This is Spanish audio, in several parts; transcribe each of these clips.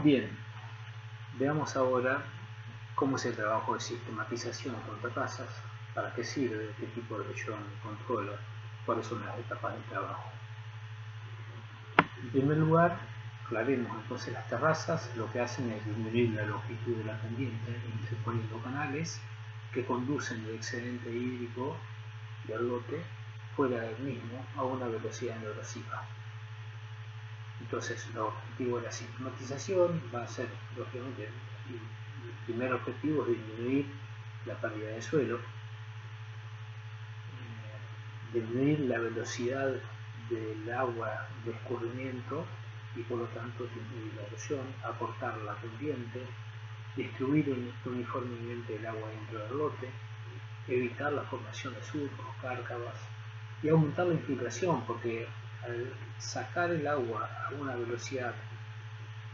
Bien, veamos ahora cómo es el trabajo de sistematización con terrazas, para qué sirve, qué tipo de elección controla, cuáles son las etapas del trabajo. En primer lugar, aclaremos entonces las terrazas, lo que hacen es disminuir la longitud de la pendiente interponiendo canales que conducen el excedente hídrico del lote fuera del mismo a una velocidad erosiva. Entonces, el objetivo de la sistematización va a ser, lógicamente, el primer objetivo es disminuir la pérdida de suelo, disminuir la velocidad del agua de escurrimiento y por lo tanto disminuir la erosión, acortar la pendiente, distribuir uniformemente el agua dentro del lote, evitar la formación de surcos, cárcavas y aumentar la infiltración, porque al sacar el agua a una velocidad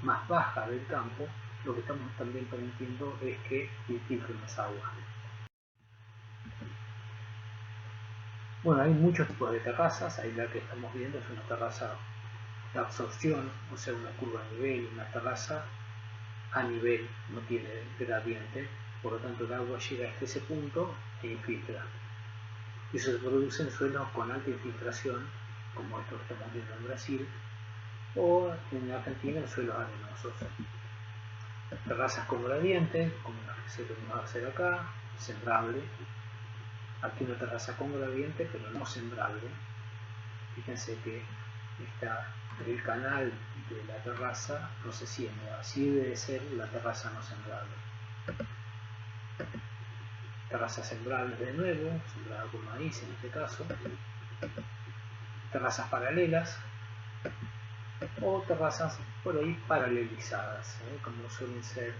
más baja del campo, lo que estamos también permitiendo es que infiltre más agua. Bueno, hay muchos tipos de terrazas. Ahí la que estamos viendo es una terraza de absorción, o sea, una curva a nivel, una terraza a nivel, no tiene gradiente, por lo tanto el agua llega hasta ese punto e infiltra. Eso se produce en suelos con alta infiltración, como esto que estamos viendo en Brasil, o en Argentina en suelos arenosos. Terrazas con gradiente, como las que se podemos hacer acá, sembrable. Aquí una terraza con gradiente, pero no sembrable. Fíjense que está el canal de la terraza no se siembra, así debe ser la terraza no sembrable. Terrazas sembrables de nuevo, sembrada con maíz en este caso. Terrazas paralelas o terrazas por ahí paralelizadas, como suelen ser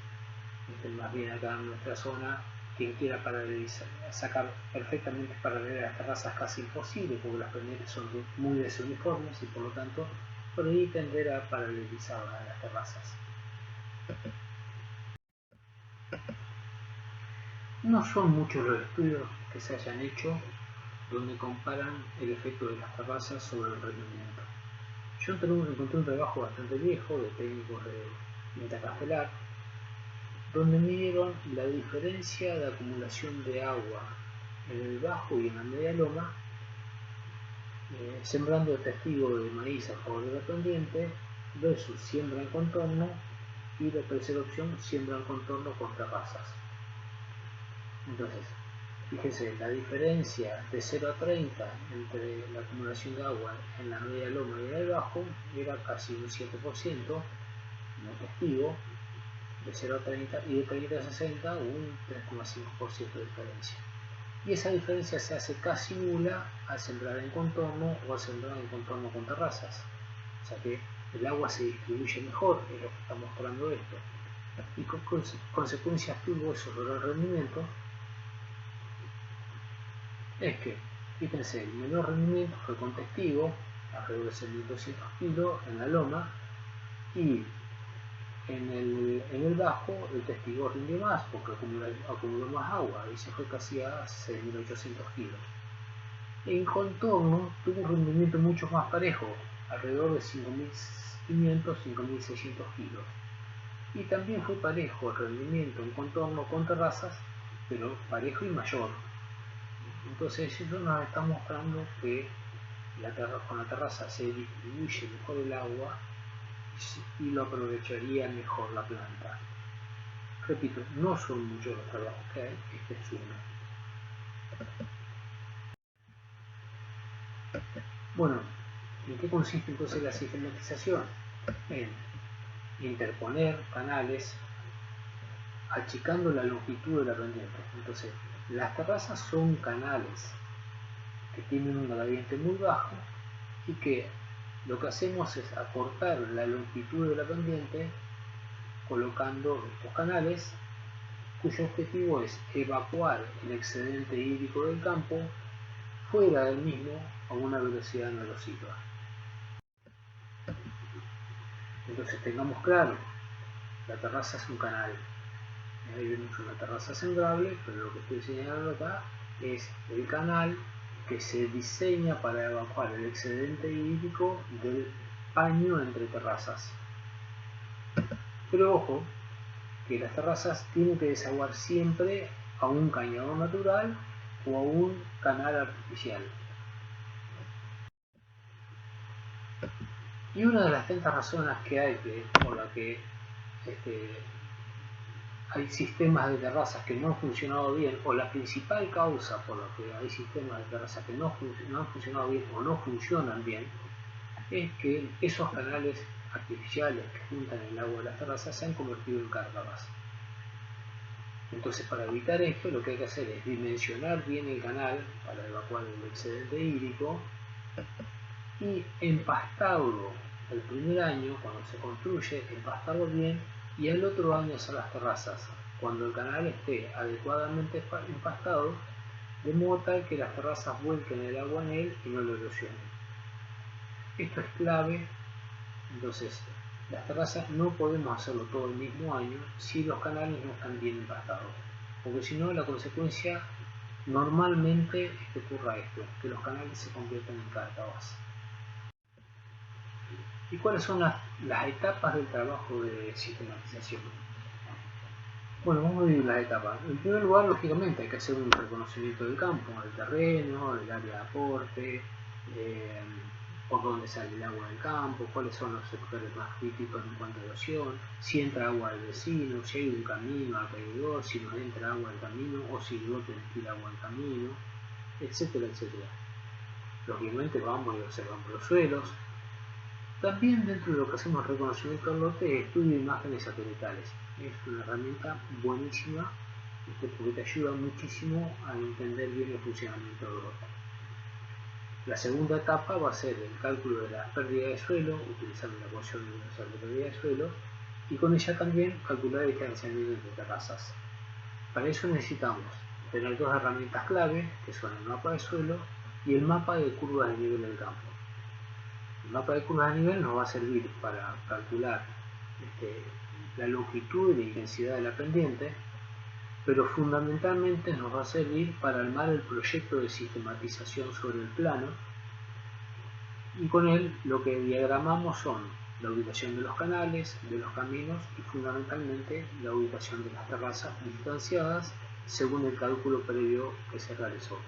más bien acá en nuestra zona. Quien quiera paralelizar, sacar perfectamente paralelas las terrazas casi imposible, porque las pendientes son muy desuniformes y por lo tanto por ahí tender a paralelizar las terrazas. No son muchos los estudios que se hayan hecho donde comparan el efecto de las terrazas sobre el rendimiento. Yo encontré un trabajo bastante viejo de técnicos de Quinta Castelar, donde midieron la diferencia de acumulación de agua en el bajo y en la media loma, sembrando el testigo de maíz a favor de la pendiente versus siembra en contorno, y la tercera opción, siembra en contorno con terrazas. Entonces, fíjense, la diferencia de 0 a 30 entre la acumulación de agua en la media loma y en el bajo era casi un 7% en el testigo, de 0 a 30, y de 30 a 60 un 3,5% de diferencia. Y esa diferencia se hace casi nula al sembrar en contorno o al sembrar en contorno con terrazas. O sea que el agua se distribuye mejor, es lo que está mostrando esto. ¿Y con consecuencias tuvo eso sobre el rendimiento? Es que, fíjense, el menor rendimiento fue con testigo, alrededor de 6.200 kilos en la loma, y en el bajo el testigo rindió más porque acumuló más agua y se fue casi a 6.800 kilos. En contorno tuvo un rendimiento mucho más parejo, alrededor de 5.500, 5.600 kilos. Y también fue parejo el rendimiento en contorno con terrazas, pero parejo y mayor. Entonces eso nos está mostrando que con la terraza se distribuye mejor el agua y lo aprovecharía mejor la planta. Repito, no son muchos los trabajos que hay, este es uno. Bueno, ¿en qué consiste entonces la sistematización? En interponer canales achicando la longitud de la pendiente. Entonces, las terrazas son canales que tienen un gradiente muy bajo y que lo que hacemos es acortar la longitud de la pendiente colocando estos canales cuyo objetivo es evacuar el excedente hídrico del campo fuera del mismo a una velocidad no erosiva. Entonces tengamos claro, la terraza es un canal. Ahí vemos una terraza sembrable, pero lo que estoy señalando acá es el canal que se diseña para evacuar el excedente hídrico del paño entre terrazas. Pero ojo, que las terrazas tienen que desaguar siempre a un cañador natural o a un canal artificial. Y una de las tantas razones que hay por la que hay sistemas de terrazas que no han funcionado bien, o la principal causa por la que hay sistemas de terrazas que no han funcionado bien o no funcionan bien, es que esos canales artificiales que juntan el agua de las terrazas se han convertido en cárcavas. Entonces, para evitar esto, lo que hay que hacer es dimensionar bien el canal para evacuar el excedente hídrico y empastarlo el primer año, cuando se construye, empastarlo bien, y el otro año hacer las terrazas, cuando el canal esté adecuadamente empastado, de modo tal que las terrazas vuelquen el agua en él y no lo erosionen. Esto es clave. Entonces, las terrazas no podemos hacerlo todo el mismo año si los canales no están bien empastados, porque si no, la consecuencia normalmente es que ocurra esto, que los canales se conviertan en cárcavas. ¿Y cuáles son las etapas del trabajo de sistematización? Bueno, vamos a dividir las etapas. En primer lugar, lógicamente, hay que hacer un reconocimiento del campo, del terreno, del área de aporte, por dónde sale el agua del campo, cuáles son los sectores más críticos en cuanto a erosión, si entra agua del vecino, si hay un camino alrededor, si no entra agua al camino o si no tiene agua al camino, etcétera, etcétera. Lógicamente vamos y observamos los suelos. También dentro de lo que hacemos reconocimiento del lote, estudio de imágenes satelitales. Es una herramienta buenísima porque te ayuda muchísimo a entender bien el funcionamiento del lote. La segunda etapa va a ser el cálculo de la pérdida de suelo, utilizando la ecuación universal de pérdida de suelo, y con ella también calcular el distanciamiento entre terrazas. Para eso necesitamos tener dos herramientas clave, que son el mapa de suelo y el mapa de curvas de nivel del campo. El mapa de curvas de nivel nos va a servir para calcular la longitud y la intensidad de la pendiente, pero fundamentalmente nos va a servir para armar el proyecto de sistematización sobre el plano, y con él lo que diagramamos son la ubicación de los canales, de los caminos y fundamentalmente la ubicación de las terrazas distanciadas según el cálculo previo que se realizó.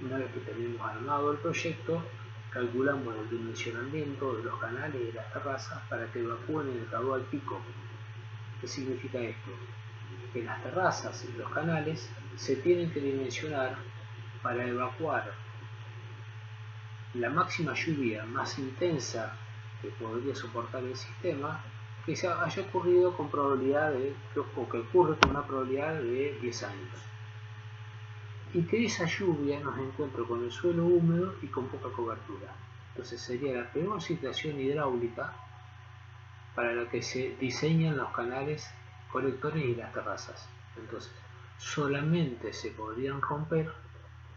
Una vez que tenemos armado el proyecto, calculamos el dimensionamiento de los canales y de las terrazas para que evacúen en el caudal pico. ¿Qué significa esto? Que las terrazas y los canales se tienen que dimensionar para evacuar la máxima lluvia más intensa que podría soportar el sistema, que se haya ocurrido con probabilidad o que ocurre con una probabilidad de 10 años. Y que esa lluvia nos encuentre con el suelo húmedo y con poca cobertura. Entonces sería la peor situación hidráulica para la que se diseñan los canales colectores y las terrazas. Entonces solamente se podrían romper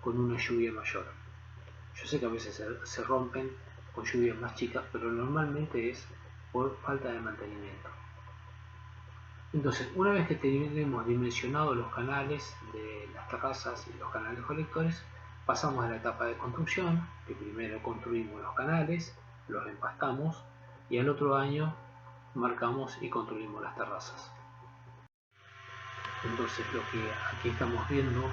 con una lluvia mayor. Yo sé que a veces se rompen con lluvias más chicas, pero normalmente es por falta de mantenimiento. Entonces, una vez que tenemos dimensionados los canales de las terrazas y los canales colectores, pasamos a la etapa de construcción, que primero construimos los canales, los empastamos y al otro año marcamos y construimos las terrazas. Entonces, lo que aquí estamos viendo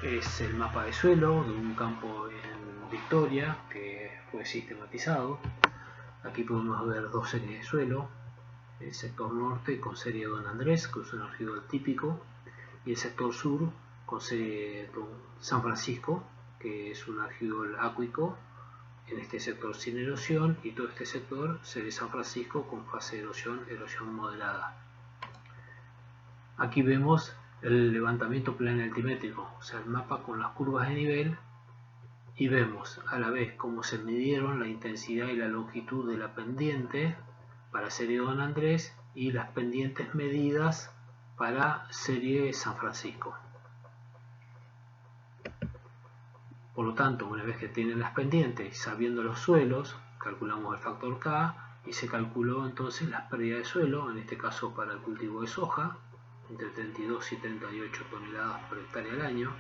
es el mapa de suelo de un campo en Victoria que fue sistematizado. Aquí podemos ver dos series de suelo: el sector norte con serie Don Andrés, que es un argidol típico, y el sector sur con serie San Francisco, que es un argidol acuícola, en este sector sin erosión, y todo este sector serie San Francisco con fase de erosión moderada. Aquí vemos el levantamiento plano altimétrico, o sea, el mapa con las curvas de nivel, y vemos a la vez cómo se midieron la intensidad y la longitud de la pendiente para serie Don Andrés y las pendientes medidas para serie San Francisco. Por lo tanto, una vez que tienen las pendientes, sabiendo los suelos, calculamos el factor K y se calculó entonces las pérdidas de suelo, en este caso para el cultivo de soja, entre 32 y 38 toneladas por hectárea al año.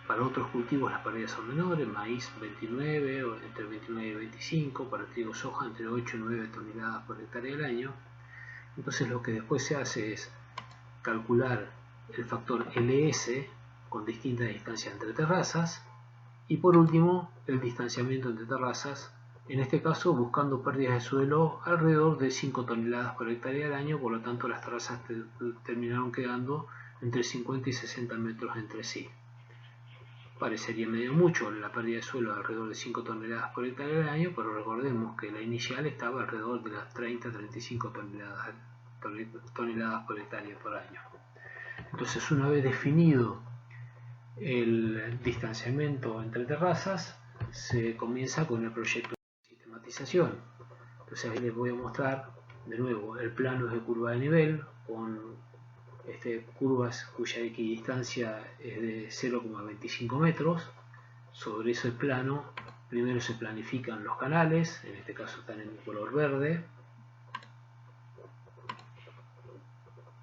Para otros cultivos las pérdidas son menores: maíz 29 o entre 29 y 25, para trigo soja entre 8 y 9 toneladas por hectárea al año. Entonces lo que después se hace es calcular el factor LS con distintas distancias entre terrazas y por último el distanciamiento entre terrazas, en este caso buscando pérdidas de suelo alrededor de 5 toneladas por hectárea al año, por lo tanto las terrazas terminaron quedando entre 50 y 60 metros entre sí. Parecería medio mucho la pérdida de suelo de alrededor de 5 toneladas por hectárea al año, pero recordemos que la inicial estaba alrededor de las 30-35 toneladas por hectárea por año. Entonces, una vez definido el distanciamiento entre terrazas, se comienza con el proyecto de sistematización. Entonces ahí les voy a mostrar de nuevo el plano de curva de nivel con curvas cuya equidistancia es de 0,25 metros. Sobre ese plano primero se planifican los canales, en este caso están en color verde,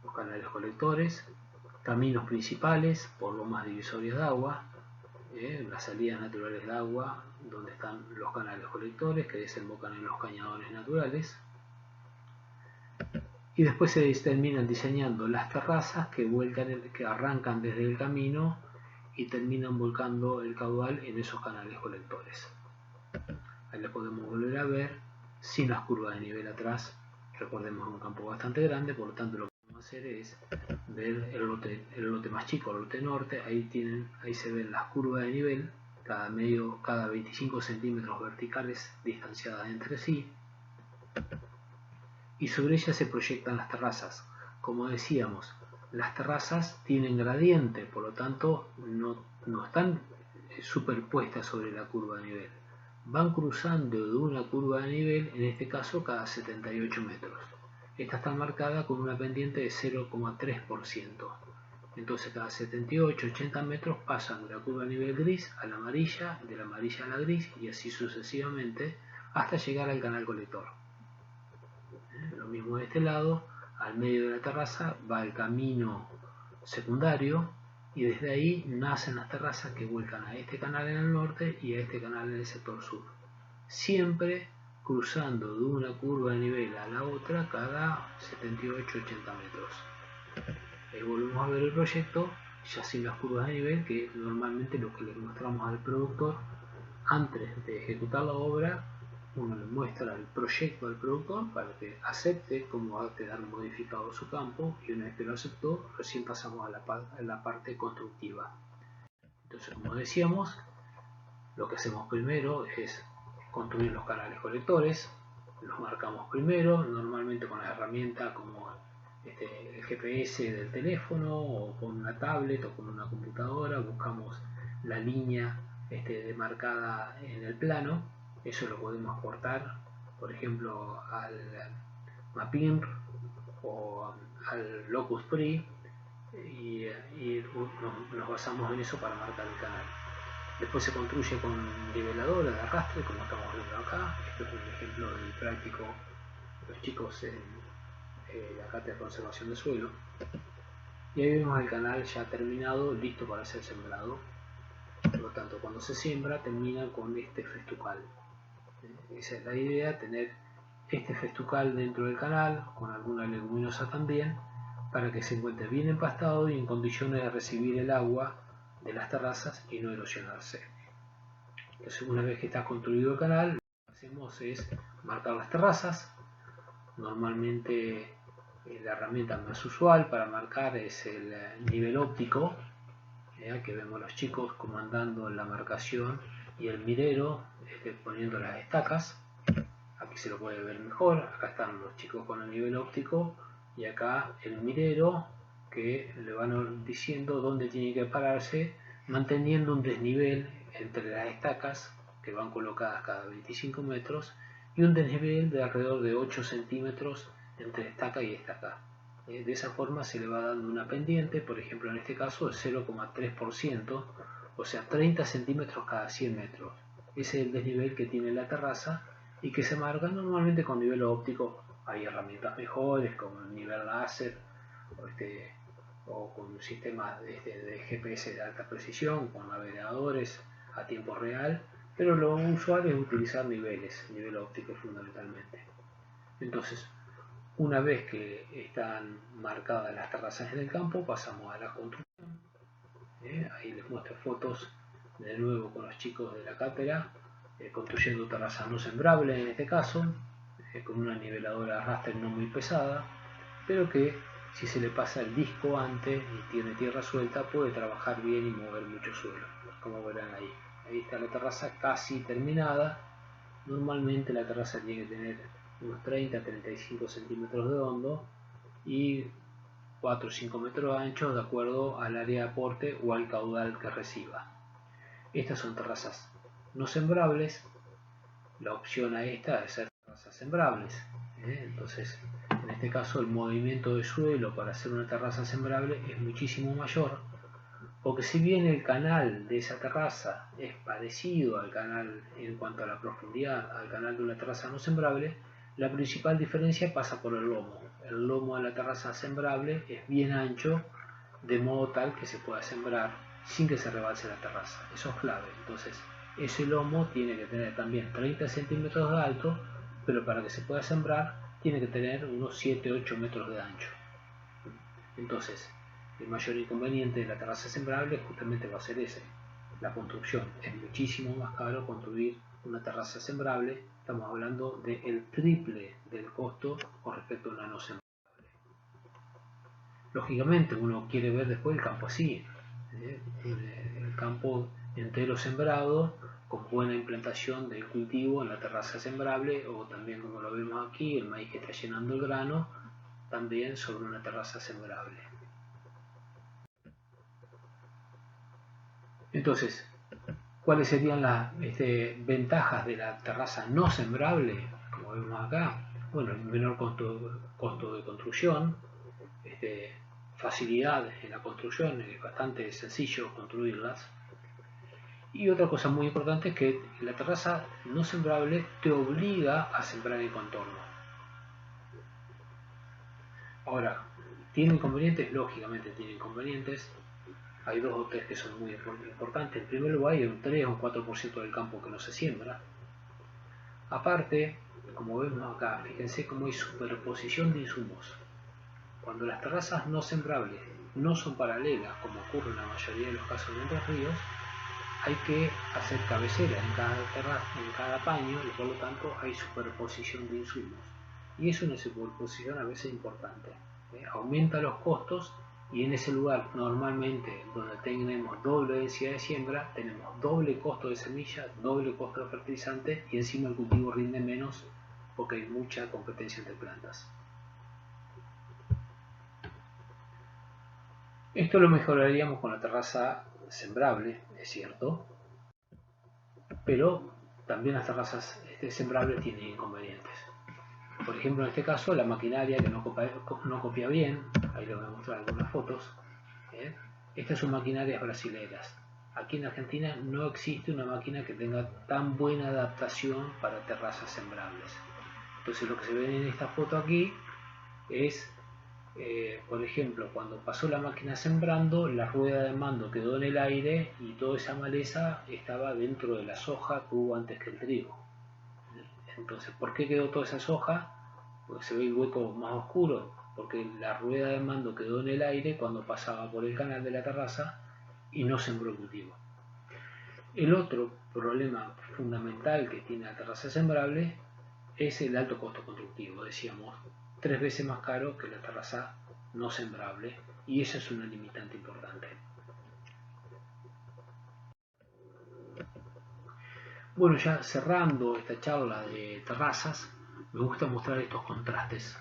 los canales colectores, caminos principales por lomas divisorias de agua, las salidas naturales de agua donde están los canales colectores que desembocan en los cañadones naturales, y después se terminan diseñando las terrazas que arrancan desde el camino y terminan volcando el caudal en esos canales colectores. Ahí la podemos volver a ver sin las curvas de nivel atrás. Recordemos un campo bastante grande, por lo tanto lo que vamos a hacer es ver el lote más chico, el lote norte. Ahí se ven las curvas de nivel cada 25 centímetros verticales distanciadas entre sí, y sobre ellas se proyectan las terrazas. Como decíamos, las terrazas tienen gradiente, por lo tanto no están superpuestas sobre la curva de nivel. Van cruzando de una curva de nivel, en este caso cada 78 metros. Esta está marcada con una pendiente de 0,3%. Entonces cada 78-80 metros pasan de la curva de nivel gris a la amarilla, de la amarilla a la gris y así sucesivamente hasta llegar al canal colector. Lo mismo de este lado, al medio de la terraza va el camino secundario y desde ahí nacen las terrazas que vuelcan a este canal en el norte y a este canal en el sector sur, siempre cruzando de una curva de nivel a la otra cada 78-80 metros. Ahí volvemos a ver el proyecto ya sin las curvas de nivel, que es normalmente lo que le mostramos al productor antes de ejecutar la obra. Uno le muestra el proyecto al productor para que acepte cómo va a quedar modificado su campo, y una vez que lo aceptó, recién pasamos a la parte constructiva. Entonces, como decíamos, lo que hacemos primero es construir los canales colectores. Los marcamos primero, normalmente con la herramienta como el GPS del teléfono o con una tablet o con una computadora. Buscamos la línea demarcada en el plano. Eso lo podemos aportar, por ejemplo, al Mapinr o al Locus Free, y nos basamos en eso para marcar el canal. Después se construye con niveladora de arrastre, como estamos viendo acá. Esto es un ejemplo del práctico de los chicos en la cátedra de conservación de suelo. Y ahí vemos el canal ya terminado, listo para ser sembrado. Por lo tanto, cuando se siembra, termina con este festucal. Esa es la idea, tener este festucal dentro del canal, con alguna leguminosa también, para que se encuentre bien empastado y en condiciones de recibir el agua de las terrazas y no erosionarse. Entonces, una vez que está construido el canal, lo que hacemos es marcar las terrazas. Normalmente la herramienta más usual para marcar es el nivel óptico, que vemos los chicos comandando la marcación, y el mirero poniendo las estacas. Aquí se lo puede ver mejor. Acá están los chicos con el nivel óptico y acá el mirero, que le van diciendo dónde tiene que pararse, manteniendo un desnivel entre las estacas que van colocadas cada 25 metros y un desnivel de alrededor de 8 centímetros entre estaca y estaca. De esa forma se le va dando una pendiente, por ejemplo en este caso de 0,3%, o sea 30 centímetros cada 100 metros. Ese es el desnivel que tiene la terraza y que se marca normalmente con nivel óptico. Hay herramientas mejores como el nivel láser o con sistemas de GPS de alta precisión, con navegadores a tiempo real, pero lo usual es utilizar nivel óptico fundamentalmente. Entonces, Una vez que están marcadas las terrazas en el campo, pasamos a la construcción. Ahí les muestro fotos de nuevo con los chicos de la cátedra, construyendo terrazas no sembrables en este caso, con una niveladora raster no muy pesada, pero que si se le pasa el disco antes y tiene tierra suelta, puede trabajar bien y mover mucho suelo, como verán ahí. Ahí está la terraza casi terminada. Normalmente la terraza tiene que tener unos 30-35 centímetros de hondo y 4 o 5 metros de ancho de acuerdo al área de aporte o al caudal que reciba. Estas son terrazas no sembrables. La opción a esta es ser terrazas sembrables. Entonces, en este caso el movimiento de suelo para hacer una terraza sembrable es muchísimo mayor, porque si bien el canal de esa terraza es parecido al canal en cuanto a la profundidad al canal de una terraza no sembrable, la principal diferencia pasa por el lomo. El lomo de la terraza sembrable es bien ancho, de modo tal que se pueda sembrar sin que se rebalse la terraza. Eso es clave. Entonces, ese lomo tiene que tener también 30 centímetros de alto, pero para que se pueda sembrar tiene que tener unos 7-8 metros de ancho. Entonces, el mayor inconveniente de la terraza sembrable justamente va a ser ese, la construcción. Es muchísimo más caro construir una terraza sembrable. Estamos hablando del triple del costo con respecto a una no sembrable. Lógicamente uno quiere ver después el campo así, el campo entero sembrado con buena implantación del cultivo en la terraza sembrable, o también como lo vemos aquí, el maíz que está llenando el grano también sobre una terraza sembrable. Entonces, ¿cuáles serían las ventajas de la terraza no sembrable? Como vemos acá, bueno, el menor costo de construcción, facilidad en la construcción, es bastante sencillo construirlas. Y otra cosa muy importante es que la terraza no sembrable te obliga a sembrar en contorno. Ahora, ¿tiene inconvenientes? Lógicamente tiene inconvenientes. Hay 2 o 3 que son muy importantes. En primer lugar, hay un 3 o un 4% del campo que no se siembra. Aparte, como vemos acá, fíjense cómo hay superposición de insumos. Cuando las terrazas no sembrables no son paralelas, como ocurre en la mayoría de los casos en Entre Ríos, hay que hacer cabecera en cada paño, y por lo tanto hay superposición de insumos. Y es una superposición a veces importante. Aumenta los costos, y en ese lugar normalmente donde tenemos doble densidad de siembra, tenemos doble costo de semilla, doble costo de fertilizante, y encima el cultivo rinde menos porque hay mucha competencia entre plantas. Esto lo mejoraríamos con la terraza sembrable, es cierto, pero también las terrazas sembrables tienen inconvenientes. Por ejemplo, en este caso, la maquinaria que no copia bien, ahí les voy a mostrar algunas fotos. Estas son maquinarias brasileras. Aquí en Argentina no existe una máquina que tenga tan buena adaptación para terrazas sembrables. Entonces lo que se ve en esta foto aquí es, por ejemplo, cuando pasó la máquina sembrando, la rueda de mando quedó en el aire y toda esa maleza estaba dentro de la soja que hubo antes que el trigo. Entonces, ¿por qué quedó toda esa soja? Porque se ve el hueco más oscuro, porque la rueda de mando quedó en el aire cuando pasaba por el canal de la terraza y no sembró el cultivo. El otro problema fundamental que tiene la terraza sembrable es el alto costo constructivo. Decíamos, 3 veces más caro que la terraza no sembrable, y esa es una limitante importante. Bueno, ya cerrando esta charla de terrazas, me gusta mostrar estos contrastes,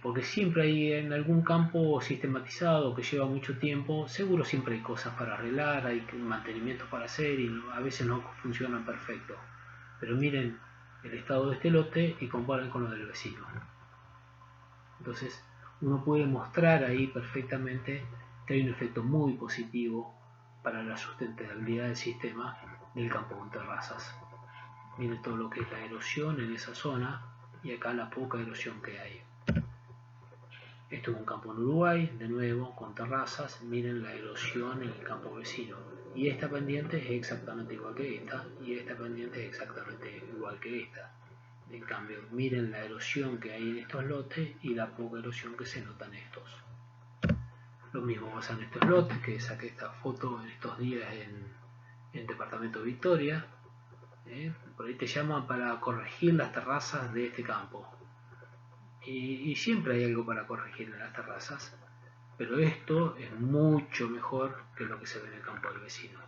porque siempre hay en algún campo sistematizado que lleva mucho tiempo, seguro siempre hay cosas para arreglar, hay mantenimientos para hacer y a veces no funcionan perfecto. Pero miren el estado de este lote y comparen con lo del vecino. Entonces uno puede mostrar ahí perfectamente que hay un efecto muy positivo para la sustentabilidad del sistema del campo con terrazas. Miren todo lo que es la erosión en esa zona y acá la poca erosión que hay. Esto es un campo en Uruguay, de nuevo con terrazas. Miren la erosión en el campo vecino. Y esta pendiente es exactamente igual que esta, y esta pendiente es exactamente igual que esta. En cambio, miren la erosión que hay en estos lotes y la poca erosión que se nota en estos. Lo mismo pasa en estos lotes, que saqué esta foto en estos días en Departamento Victoria. Por ahí te llaman para corregir las terrazas de este campo. Y siempre hay algo para corregir en las terrazas, pero esto es mucho mejor que lo que se ve en el campo del vecino.